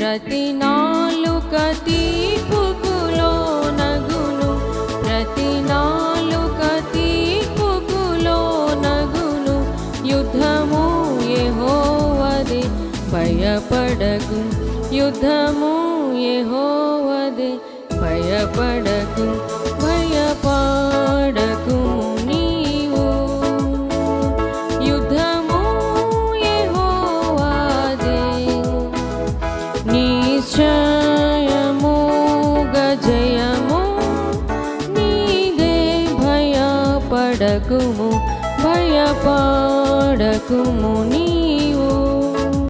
ప్రతి నాలుక తీర్పుకులో నగును, ప్రతి నాలుక తీర్పుకులో నగును. యుద్ధము యెహోవాదే భయపడకు, యుద్ధము యెహోవాదే భయపడకు, భయపడకు నీవు. యుద్ధము యెహోవాదే, నిశ్చయముగా జయము నీదే. భయపడకుము, భయపడకుము నీ